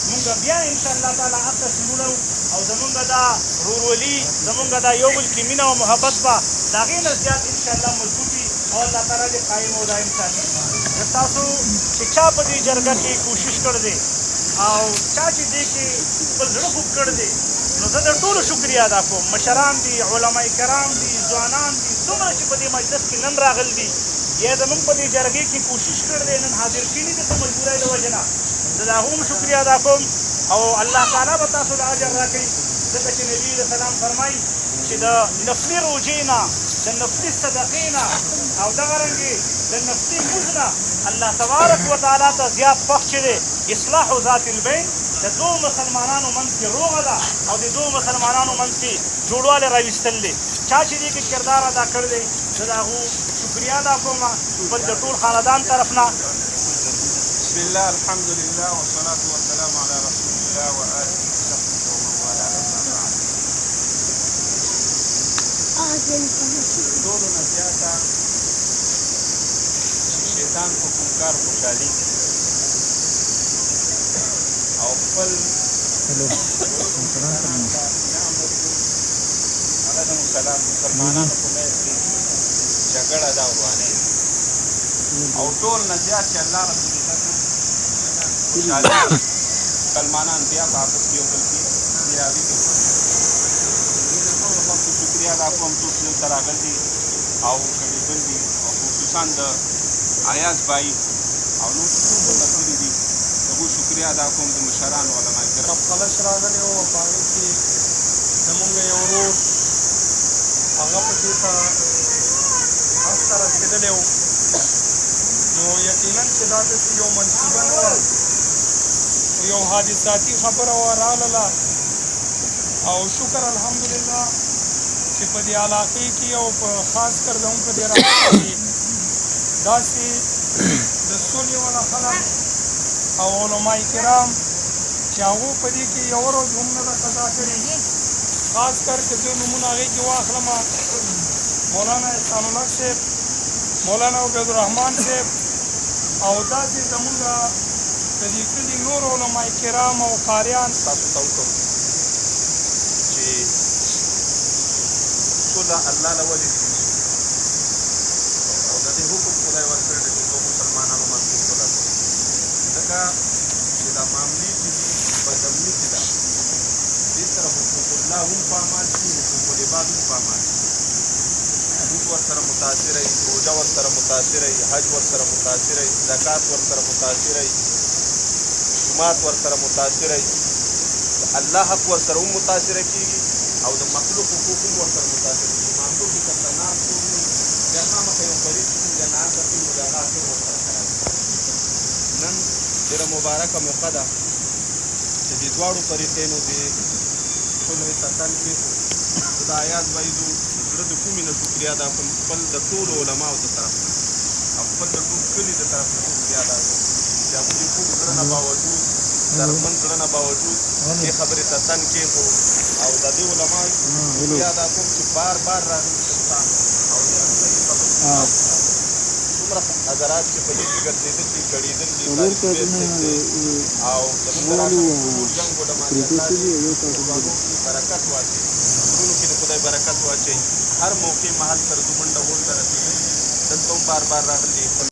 مونږ بیا انشاءالله تعالی هغه شروع او زمونږ دا ورورولي زمونږ دا یو بل کې مینه او محبت به د هغې نه زیات انشاءالله مضبوط وي او الله تعالی دې قایم او دایم ساتي. زه تاسو چې چا په دې جرګه کې کوشش کړی دی او چا چې دې کې خپل زړه خوږ کړی دی نو زه د ټولو شکریه ادا کوم. مشران دي، علما کرام دي، ځوانان دي، څومره چې په دې مجلس کې نن راغلي دي یا زمونږ په دې جرګې کې کوشش کړی دی نن حاضر کړي دي په مجبورۍ د وجې نه زه د هغو هم شکریه ادا کوم او الله تعالی به تاسو له اجر راکوي ځکه چې نبي علیه السلام فرمایي چې د نفلي روژې نه د نفلي صدقې نه او دغه رنګې د نفلي مونځ نه الله تبارک وتعالی ته زیات خوښ چې دی اصلاح ذات البین د دوو مسلمانانو منځ کې روغه ده او د دوو مسلمانانو منځ کې جوړوالی راویستل دی. چا چې دې کې کردار ادا کړی دی زه د هغو شکریه ادا کوم خپل د ټول خاندان طرف نه. بسم الله الحمد لله والصلاة والسلام على رسول الله وآله وصحبه ومن والاه أما بعد. ټولو نه زیاته شیطان په کوم کار خوشحالي او خپل هغه د مسلمانانو په منځ کې جګړه ده ورانه او ټول نه زیات چې الله رب العزت خوشحالي مسلمانان بیا په آپس کې یو بل کې میراوي کوي. زه د ټولو خلکو شکریه ادا کوم څوک چې دلته راغلي دي او شریکل دي او خصوصا د ایاز بای او نور ټول ملګري دي د هغو شکریه ادا کوم د مشرانو علما کرام. خلش راغلی و په هغې کې زمونږ یو ورور هغه پکې ته هسته رسېدلی و نو یقینا چې دا داسې یو منصوبه نه وه خو یو حادثاتي خبره وه راغله او شکر الحمدلله چې په دې علاقې کې او په خاص کر زموږ په دې راغله کې داسې د سولې والا خلک او علما کرام چې هغو په دې کې یوه ورځ هم نه ده قضا کړې. خاص کر چې زه نومونه هغې کې واخلم مولانا احسان الله صاحب، مولانا عبید الرحمن صاحب او داسې زمونږ د دې کلي نور علما کرام او قاریان. تاسو ته وکړم چې سوله الله له ولې او د دې حکم خدای ورکړی دی چې ټول مسلمانانو منځ کې سوله ده ځکه چې دا معاملې چې دي بدامني چې ده دې سره حقوق الله هم پامال شي، حقوق العباد هم پامال شي. سود ورسره متاثره وي، روژه ورسره متاثره وي، حج ورسره متاثره وي، زکات ورسره متاثره وي، جومات ورسره متاثره وي، د الله حق ورسره هم متاثره کېږي او د مخلوق حقوق هم ورسره متاثره کېږي. مانځو کې که ناست وي بیا خامخا یو فرید چې ناسته کوي نو د هغه اخر ورسره خراب کېږي. نن ډېره مبارکه موقع ده چې دې دواړو فریقینو دې صلح ته تن کېښود. زه د ایاز بای د زړه د کومې نه شکریه ادا کوم خپل د ټولو علماو د طرف نه او خپل د ټول کلي د طرف نه شکریه ادا کوم چې هغوی د کوم زړه نه باوجود درمن زړه نه باوجود دې خبرې ته تن کېښود او د دې علماو شکریه ادا کوم چې بار بار راغلي افغانستان او د هغوی خبرې څومره حضرات چې په دې کې ګرځېدل دي ګډېدل دي او زموږ د راغلي ټول جنګ ګډمانې الله دې قربانو کې برکت واچوي، زړونو کې د خدای برکت واچوي. هر موقع محل سره دومنډه غونډه رسېدلي دلته هم بار بار راغلي